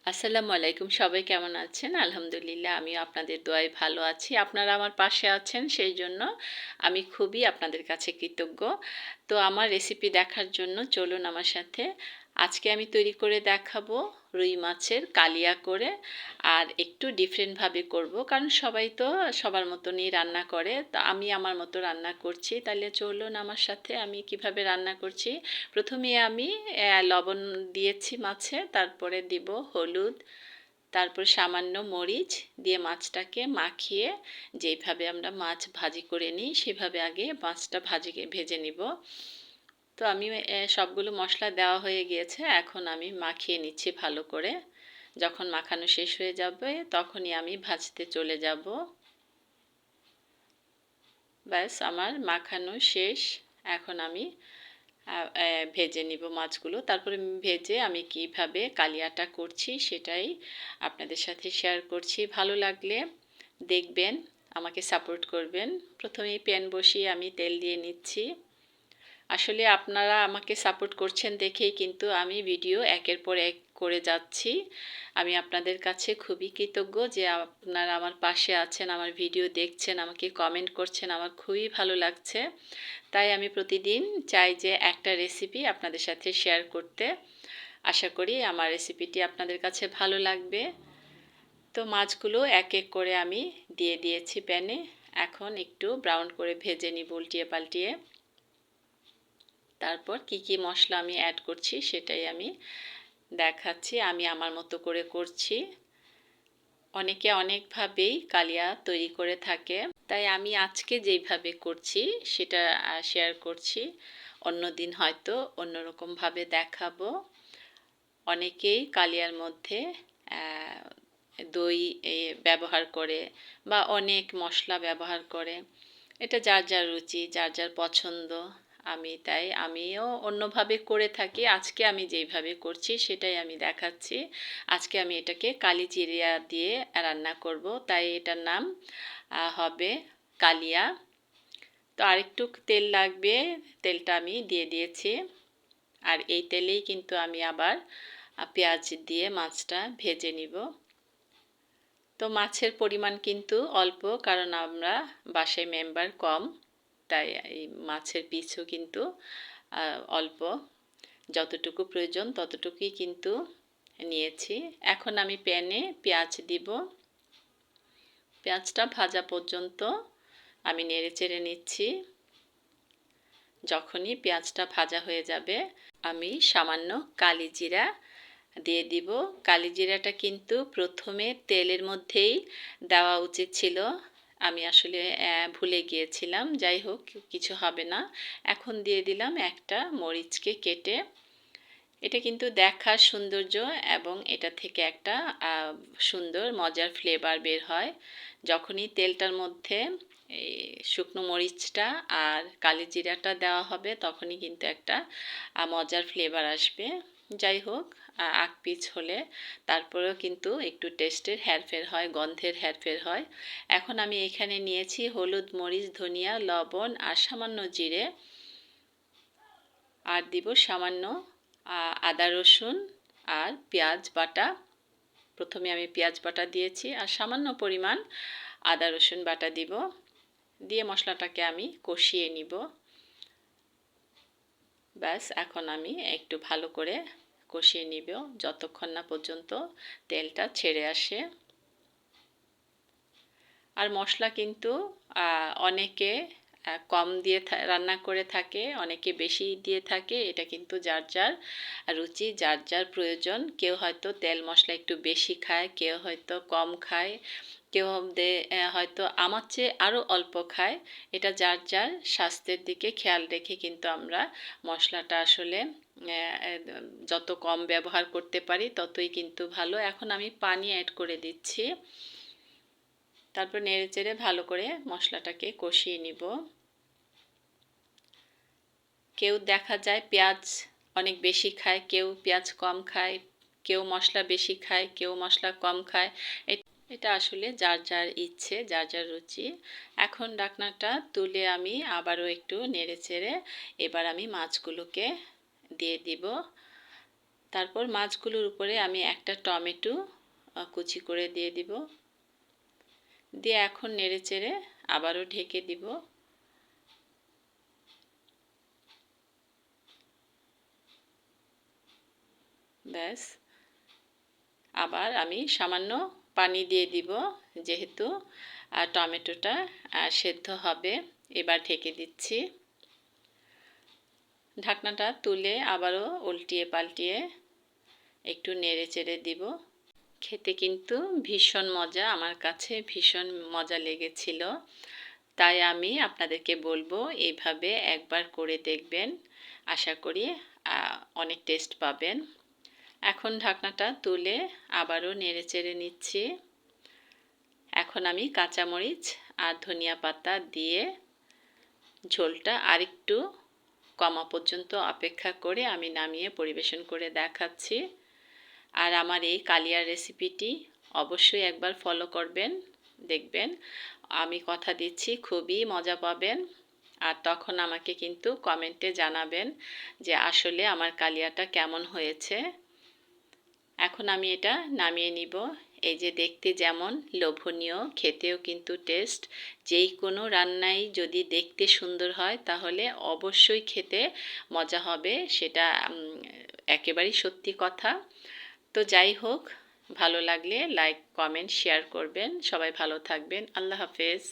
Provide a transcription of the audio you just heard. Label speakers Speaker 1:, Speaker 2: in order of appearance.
Speaker 1: আসসালামু আলাইকুম, সবাই কেমন আছেন? আলহামদুলিল্লাহ আমিও আপনাদের দোয়ায় ভালো আছি। আপনারা আমার পাশে আছেন সেই জন্য আমি খুবই আপনাদের কাছে কৃতজ্ঞ। তো আমার রেসিপি দেখার জন্য চলুন আমার সাথে। আজকে আমি তৈরি করে দেখাবো রুই মাছের কালিয়া করে, আর একটু ডিফারেন্টভাবে করব কারণ সবাই তো সবার মতনই রান্না করে। তো আমি আমার মতো রান্না করছি, তাহলে চলুন আমার সাথে আমি কিভাবে রান্না করছি। প্রথমে আমি লবণ দিয়েছি মাছে, তারপরে দিব হলুদ, তারপর সামান্য মরিচ দিয়ে মাছটাকে মাখিয়ে যেইভাবে আমরা মাছ ভাজি করে নিই সেভাবে আগে মাছটা ভেজে নিব। তো আমি সবগুলো মশলা দেওয়া হয়ে গিয়েছে, এখন আমি মাখিয়ে নিচ্ছি ভালো করে। যখন মাখানো শেষ হয়ে যাবে তখনই আমি ভাজতে চলে যাব। ব্যাস আমার মাখানো শেষ। এখন আমি ভেজে নিব মাছগুলো। তারপরে ভেজে আমি কিভাবে কালিয়াটা করছি সেটাই আপনাদের সাথে শেয়ার করছি। ভালো লাগলে দেখবেন, আমাকে সাপোর্ট করবেন। প্রথমেই প্যান বসিয়ে আমি তেল দিয়ে নিচ্ছি। আসলে আপনারা আমাকে সাপোর্ট করছেন দেখেই কিন্তু আমি ভিডিও একের পর এক করে যাচ্ছি। আমি আপনাদের কাছে খুবই কৃতজ্ঞ যে আপনারা আমার পাশে আছেন, আমার ভিডিও দেখছেন, আমাকে কমেন্ট করছেন, আমার খুবই ভালো লাগছে। তাই আমি প্রতিদিন চাই যে একটা রেসিপি আপনাদের সাথে শেয়ার করতে। আশা করি আমার রেসিপিটি আপনাদের কাছে ভালো লাগবে। তো মাছগুলো এক এক করে আমি দিয়ে দিয়েছি প্যানে। এখন একটু ব্রাউন করে ভেজে নিব উল্টিয়ে পাল্টিয়ে। তারপর কি কি মশলা আমি অ্যাড করছি সেটাই আমি দেখাচ্ছি। আমি আমার মতো করে করছি। অনেকে অনেকভাবেই কালিয়া তৈরি করে থাকে, তাই আমি আজকে যেইভাবে করছি সেটা শেয়ার করছি। অন্যদিন হয়তো অন্যরকমভাবে দেখাবো। অনেকেই কালিয়ার মধ্যে দই ব্যবহার করে বা অনেক মশলা ব্যবহার করে। এটা যার যার রুচি, যার যার পছন্দ। তাই আমিও অন্যভাবে করে থাকি। আজকে আমি যেইভাবে করছি সেটাই আমি দেখাচ্ছি। আজকে আমি এটাকে কালিজিরা দিয়ে রান্না করব, তাই এটার নাম হবে কালিয়া। তো আরেকটু তেল লাগবে, তেলটা আমি দিয়ে দিয়েছি। আর এই তেলেই কিন্তু আমি আবার পেঁয়াজ দিয়ে মাছটা ভেজে নিব। তো মাছের পরিমাণ কিন্তু অল্প, কারণ আমরা বাসায় মেম্বার কম, তাই এই মাছের পিসও কিন্তু অল্প। যতটুকু প্রয়োজন ততটুকুই কিন্তু নিয়েছি। এখন আমি প্যানে পেঁয়াজ দিব। পেঁয়াজটা ভাজা পর্যন্ত আমি নেড়ে চেড়ে নিচ্ছি। যখনই পেঁয়াজটা ভাজা হয়ে যাবে আমি সামান্য কালিজিরা দিয়ে দিব। কালিজিরাটা কিন্তু প্রথমে তেলের মধ্যেই দেওয়া উচিত ছিল, আমি আসলে ভুলে গিয়েছিলাম। যাই হোক, কিছু হবে না। এখন দিয়ে দিলাম একটা মরিচকে কেটে। এটা কিন্তু দেখার সৌন্দর্য এবং এটা থেকে একটা সুন্দর মজার ফ্লেভার বের হয়। যখনই তেলটার মধ্যে এই শুকনো মরিচটা আর কালিজিরাটা দেওয়া হবে তখনই কিন্তু একটা মজার ফ্লেভার আসবে। যাই হোক, আগ পিছ হলে তারপরেও কিন্তু একটু টেস্টের হেরফের হয়, গন্ধের হেরফের হয়। এখন আমি এখানে নিয়েছি হলুদ, মরিচ, ধনিয়া, লবণ আর সামান্য জিরে, আর দিব সামান্য আদা রসুন আর পেঁয়াজ বাটা। প্রথমে আমি পেঁয়াজ বাটা দিয়েছি আর সামান্য পরিমাণ আদা রসুন বাটা দিব। দিয়ে মশলাটাকে আমি কষিয়ে নিব। ব্যাস, এখন আমি একটু ভালো করে কষিয়ে নিব যতক্ষণ না পর্যন্ত তেলটা ছেড়ে আসে। আর মশলা কিন্তু অনেকে কম দিয়ে রান্না করে থাকে, অনেকে বেশি দিয়ে থাকে। এটা কিন্তু যার যার রুচি, যার যার প্রয়োজন। কেউ হয়তো তেল মশলা একটু বেশি খায়, কেউ হয়তো কম খায়, কেউ হয়তো আমার চেয়ে আরও অল্প খায়। এটা যার যার স্বাস্থ্যের দিকে খেয়াল রেখে কিন্তু আমরা মশলাটা আসলে যত কম ব্যবহার করতে পারি ততই কিন্তু ভালো। এখন আমি পানি অ্যাড করে দিচ্ছি। তারপর নেড়ে চেড়ে ভালো করে মশলাটাকে কষিয়ে নিব। কেউ দেখা যায় পেঁয়াজ অনেক বেশি খায়, কেউ পেঁয়াজ কম খায়, কেউ মশলা বেশি খায়, কেউ মশলা কম খায়। এটা আসলে যার যার ইচ্ছে, যার যার রুচি। এখন ঢাকনাটা তুলে আমি আবারও একটু নেড়ে চেড়ে এবার আমি মাছগুলোকে দিয়ে দিব। তারপর মাছগুলোর উপরে আমি একটা টমেটো কুচি করে দিয়ে দিব, দিয়ে এখন নেড়েচেড়ে আবারও ঢেকে দিব। ব্যাস, আবার আমি সামান্য পানি দিয়ে দিব, যেহেতু টমেটোটা সেদ্ধ হবে। এবার ঢেকে দিচ্ছি। ঢাকনাটা তুলে আবারও উল্টিয়ে পাল্টিয়ে একটু নেড়ে চেড়ে দিব। খেতে কিন্তু ভীষণ মজা, আমার কাছে ভীষণ মজা লেগেছিল। তাই আমি আপনাদেরকে বলবো এইভাবে একবার করে দেখবেন, আশা করি অনেক টেস্ট পাবেন। এখন ঢাকনাটা তুলে আবারও নেড়ে চেড়ে নিচ্ছি। এখন আমি কাঁচামরিচ আর ধনিয়া পাতা দিয়ে ঝোলটা আরেকটু কমা পর্যন্ত অপেক্ষা করে আমি নামিয়ে পরিবেশন করে দেখাচ্ছি। আর আমার এই কালিয়ার রেসিপিটি অবশ্যই একবার ফলো করবেন, দেখবেন আমি কথা দিচ্ছি খুবই মজা পাবেন। আর তখন আমাকে কিন্তু কমেন্টে জানাবেন যে আসলে আমার কালিয়াটা কেমন হয়েছে। এখন আমি এটা নামিয়ে নিব। এই যে দেখতে যেমন লোভনীয়, খেতেও কিন্তু টেস্ট। যেই কোনো রান্নাই যদি দেখতে সুন্দর হয় তাহলে অবশ্যই খেতে মজা হবে, সেটা একেবারেই সত্যি কথা। তো যাই হোক, ভালো লাগলে লাইক, কমেন্ট, শেয়ার করবেন। সবাই ভালো থাকবেন। আল্লাহ হাফেজ।